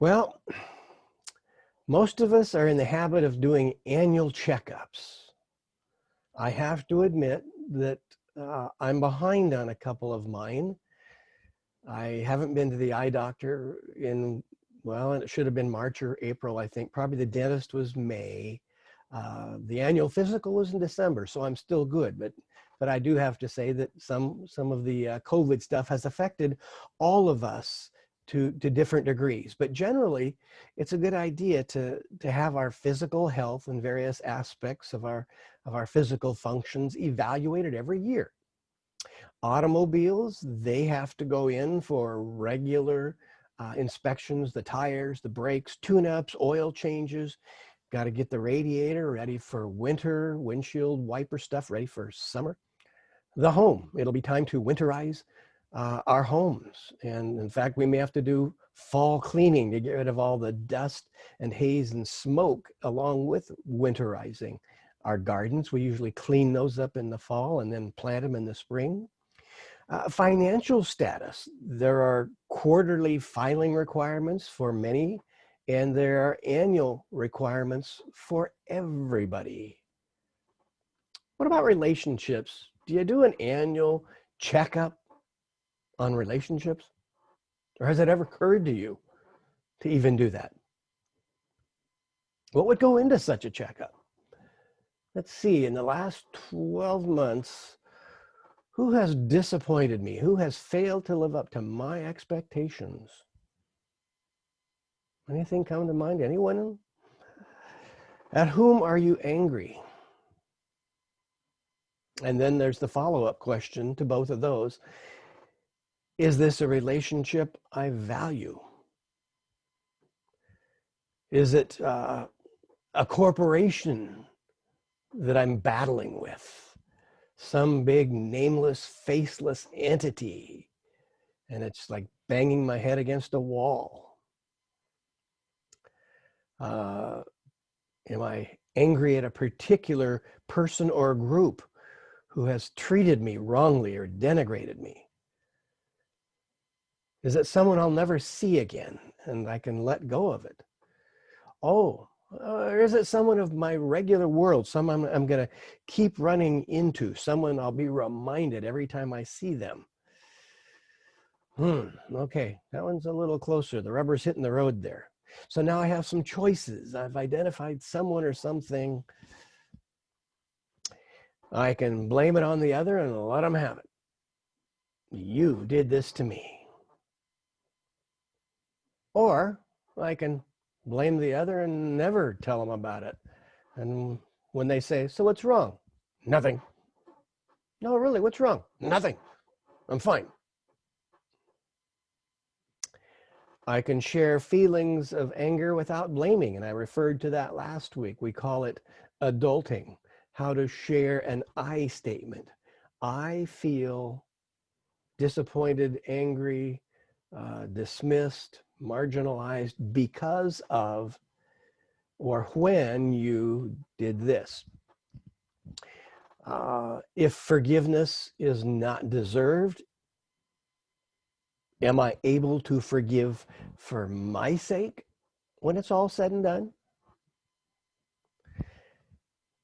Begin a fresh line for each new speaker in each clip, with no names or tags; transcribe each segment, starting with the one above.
Well, most of us are in the habit of doing annual checkups. I have to admit that I'm behind on a couple of mine. I haven't been to the eye doctor in, well, it should have been March or April, I think. Probably the dentist was May. The annual physical was in December, so I'm still good. But I do have to say that some of the COVID stuff has affected all of us to different degrees. But generally, it's a good idea to have our physical health and various aspects of our physical functions evaluated every year. Automobiles, they have to go in for regular inspections, the tires, the brakes, tune-ups, oil changes. Got to get the radiator ready for winter, windshield wiper stuff ready for summer. The home, it'll be time to winterize our homes. And in fact, we may have to do fall cleaning to get rid of all the dust and haze and smoke along with winterizing. Our gardens, we usually clean those up in the fall and then plant them in the spring. Financial status, there are quarterly filing requirements for many, and there are annual requirements for everybody. What about relationships? Do you do an annual checkup on relationships? Or has it ever occurred to you to even do that? What would go into such a checkup? Let's see, in the last 12 months, who has disappointed me? Who has failed to live up to my expectations? Anything come to mind? Anyone? At whom are you angry? And then there's the follow-up question to both of those. Is this a relationship I value? Is it a corporation that I'm battling with? Some big nameless, faceless entity, and it's like banging my head against a wall? Am I angry at a particular person or group who has treated me wrongly or denigrated me? Is it someone I'll never see again and I can let go of it? Oh, or is it someone of my regular world, someone I'm going to keep running into, someone I'll be reminded every time I see them? Okay, that one's a little closer. The rubber's hitting the road there. So now I have some choices. I've identified someone or something. I can blame it on the other and let them have it. You did this to me. Or I can blame the other and never tell them about it. And when they say, so what's wrong? Nothing. No, really, what's wrong? Nothing. I'm fine. I can share feelings of anger without blaming, and I referred to that last week. We call it adulting, how to share an I statement. I feel disappointed, angry, dismissed, marginalized because of or when you did this. If forgiveness is not deserved, am I able to forgive for my sake when it's all said and done?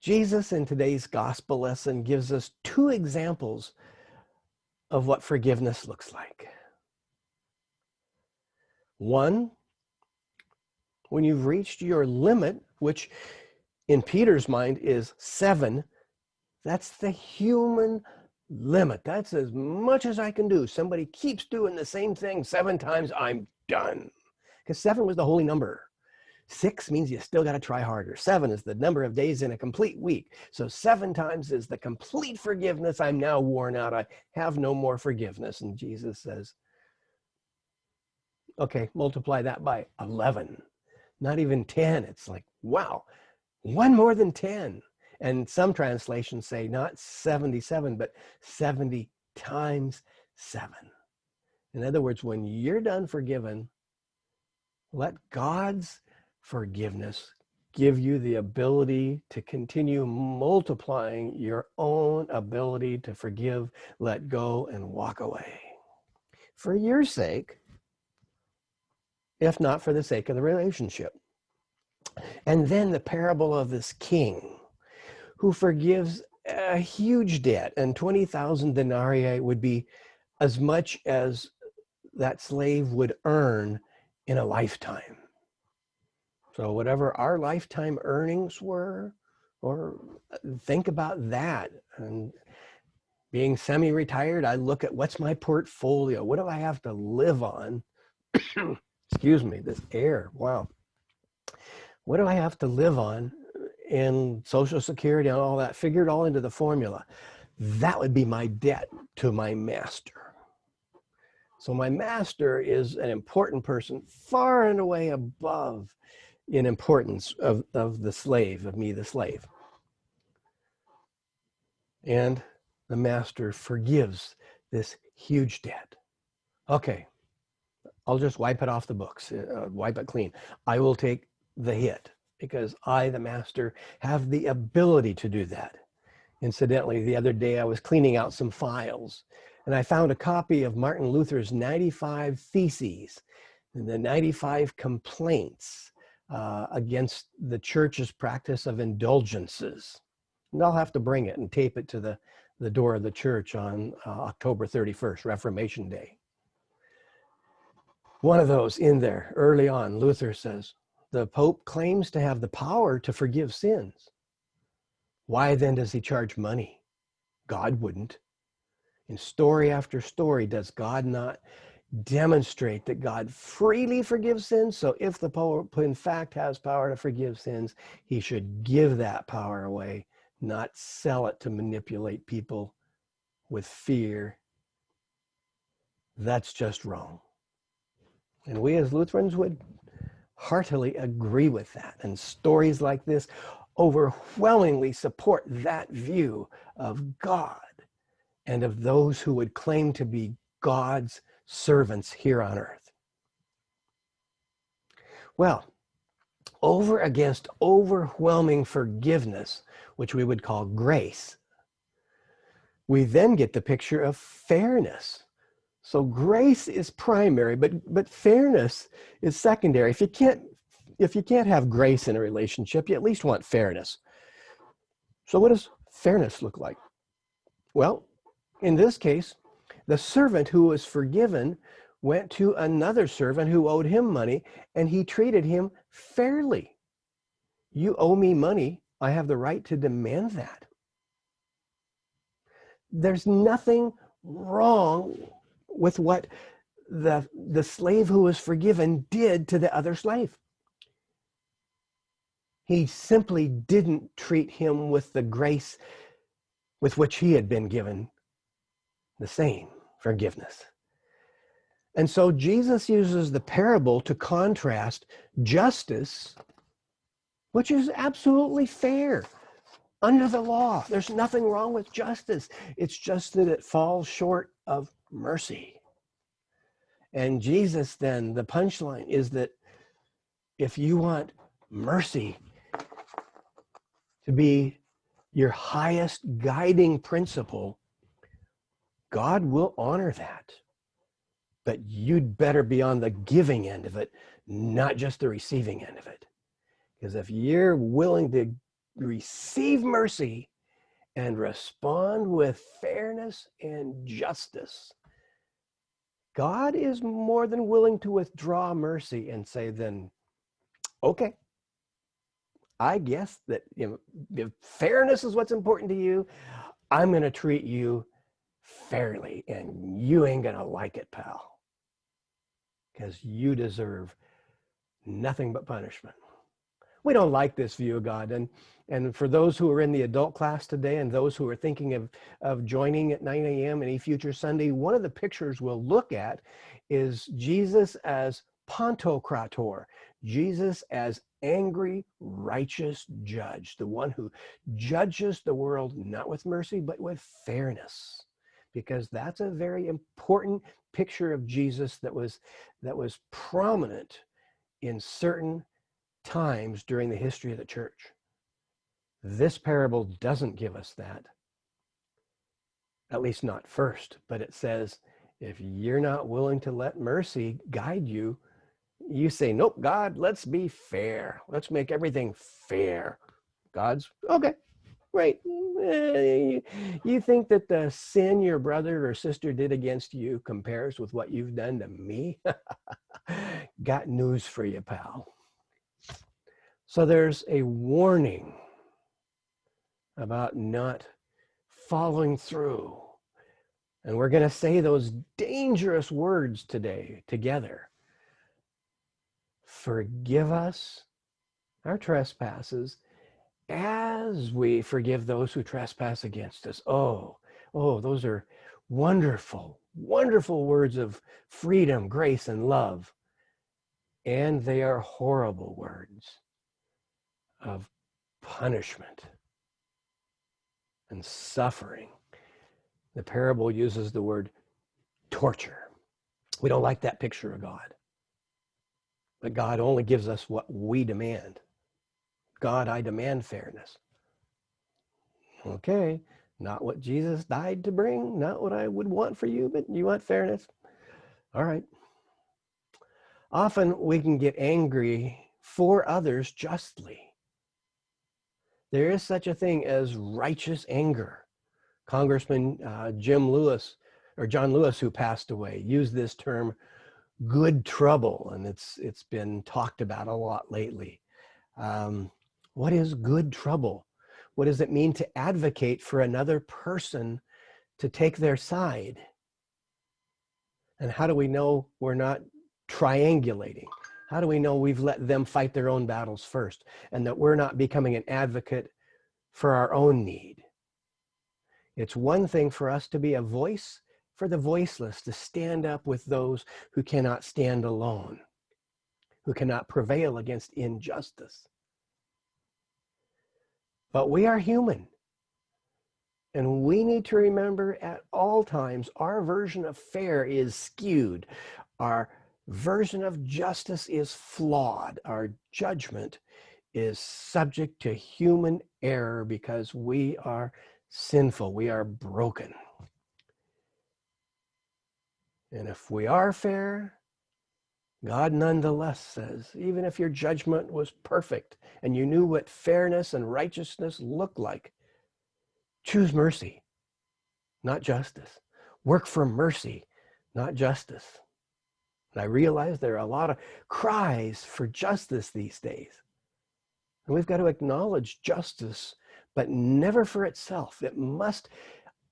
Jesus in today's gospel lesson gives us two examples of what forgiveness looks like. One, when you've reached your limit, which in Peter's mind is 7, that's the human limit. That's as much as I can do. Somebody keeps doing the same thing 7 times, I'm done. Because 7 was the holy number. 6 means you still got to try harder. 7 is the number of days in a complete week. So 7 times is the complete forgiveness. I'm now worn out. I have no more forgiveness. And Jesus says, okay, multiply that by 11. Not even 10. It's like, wow, one more than 10. And some translations say not 77, but 70 times 7. In other words, when you're done forgiven, let God's forgiveness give you the ability to continue multiplying your own ability to forgive, let go, and walk away. For your sake, if not for the sake of the relationship. And then the parable of this king who forgives a huge debt, and 20,000 denarii would be as much as that slave would earn in a lifetime. So whatever our lifetime earnings were, or think about that. And being semi-retired, I look at what's my portfolio? What do I have to live on? Excuse me, this air, wow. What do I have to live on in Social Security and all that? Figure it all into the formula. That would be my debt to my master. So my master is an important person, far and away above in importance of the slave, of me, the slave. And the master forgives this huge debt. Okay, I'll just wipe it off the books, wipe it clean. I will take the hit because I, the master, have the ability to do that. Incidentally, the other day I was cleaning out some files and I found a copy of Martin Luther's 95 Theses and the 95 complaints against the church's practice of indulgences. And I'll have to bring it and tape it to the door of the church on October 31st, Reformation Day. One of those in there, early on, Luther says, the Pope claims to have the power to forgive sins. Why then does he charge money? God wouldn't. In story after story, does God not demonstrate that God freely forgives sins? So if the Pope in fact has power to forgive sins, he should give that power away, not sell it to manipulate people with fear. That's just wrong. And we as Lutherans would heartily agree with that. And stories like this overwhelmingly support that view of God and of those who would claim to be God's servants here on earth. Well, over against overwhelming forgiveness, which we would call grace, we then get the picture of fairness. So grace is primary, but fairness is secondary. If you can't have grace in a relationship, you at least want fairness. So what does fairness look like? Well, in this case, the servant who was forgiven went to another servant who owed him money, and he treated him fairly. You owe me money. I have the right to demand that. There's nothing wrong with what the slave who was forgiven did to the other slave. He simply didn't treat him with the grace with which he had been given the same forgiveness. And so Jesus uses the parable to contrast justice, which is absolutely fair under the law. There's nothing wrong with justice. It's just that it falls short of mercy. And Jesus then, the punchline is that if you want mercy to be your highest guiding principle, God will honor that. But you'd better be on the giving end of it, not just the receiving end of it. Because if you're willing to receive mercy and respond with fairness and justice, God is more than willing to withdraw mercy and say, then, okay, I guess that if fairness is what's important to you, I'm going to treat you fairly, and you ain't going to like it, pal, because you deserve nothing but punishment. We don't like this view of God. And for those who are in the adult class today and those who are thinking of joining at 9 a.m. any future Sunday, one of the pictures we'll look at is Jesus as Pantocrator, Jesus as angry, righteous judge, the one who judges the world not with mercy, but with fairness. Because that's a very important picture of Jesus that was prominent in certain times during the history of the church. This parable doesn't give us that, at least not first, but it says, if you're not willing to let mercy guide you, You say, nope, God, let's be fair. Let's make everything fair. God's, okay, great. You think that the sin your brother or sister did against you compares with what you've done to me? Got news for you, pal. So there's a warning about not following through. And we're going to say those dangerous words today together. Forgive us our trespasses as we forgive those who trespass against us. Oh, those are wonderful, wonderful words of freedom, grace, and love. And they are horrible words of punishment and suffering. The parable uses the word torture. We don't like that picture of God. But God only gives us what we demand. God, I demand fairness. Okay, not what Jesus died to bring, not what I would want for you, but you want fairness. All right. Often we can get angry for others justly. There is such a thing as righteous anger. Congressman John Lewis, who passed away, used this term good trouble, and it's been talked about a lot lately. What is good trouble? What does it mean to advocate for another person to take their side? And how do we know we're not triangulating? How do we know we've let them fight their own battles first and that we're not becoming an advocate for our own need? It's one thing for us to be a voice for the voiceless, to stand up with those who cannot stand alone, who cannot prevail against injustice. But we are human. And we need to remember at all times our version of fair is skewed. Our version of justice is flawed. Our judgment is subject to human error because we are sinful. We are broken. And if we are fair, God nonetheless says, even if your judgment was perfect and you knew what fairness and righteousness looked like, choose mercy, not justice. Work for mercy, not justice. And I realize there are a lot of cries for justice these days. And we've got to acknowledge justice, but never for itself. It must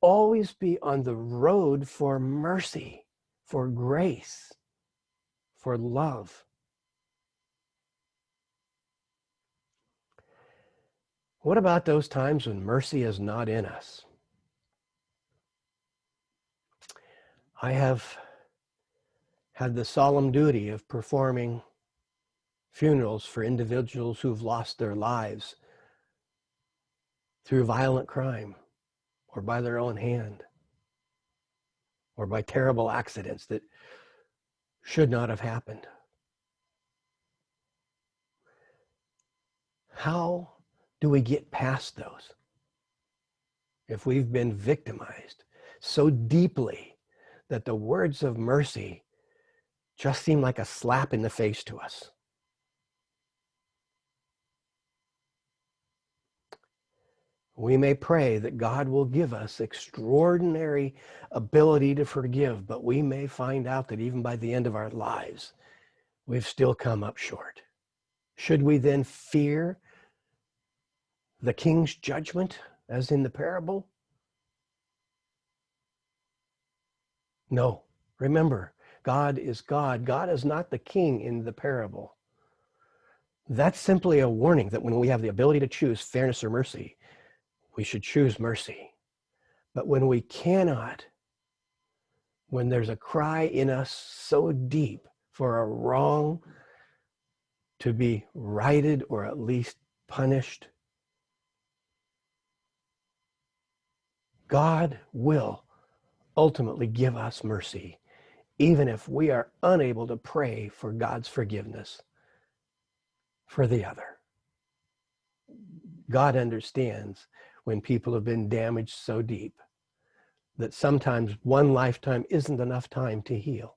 always be on the road for mercy, for grace, for love. What about those times when mercy is not in us? I have had the solemn duty of performing funerals for individuals who've lost their lives through violent crime or by their own hand or by terrible accidents that should not have happened. How do we get past those if we've been victimized so deeply that the words of mercy just seem like a slap in the face to us? We may pray that God will give us extraordinary ability to forgive, but we may find out that even by the end of our lives, we've still come up short. Should we then fear the king's judgment, as in the parable? No. Remember, God is God. God is not the king in the parable. That's simply a warning that when we have the ability to choose fairness or mercy, we should choose mercy. But when we cannot, when there's a cry in us so deep for a wrong to be righted or at least punished, God will ultimately give us mercy, even if we are unable to pray for God's forgiveness for the other. God understands when people have been damaged so deep that sometimes one lifetime isn't enough time to heal.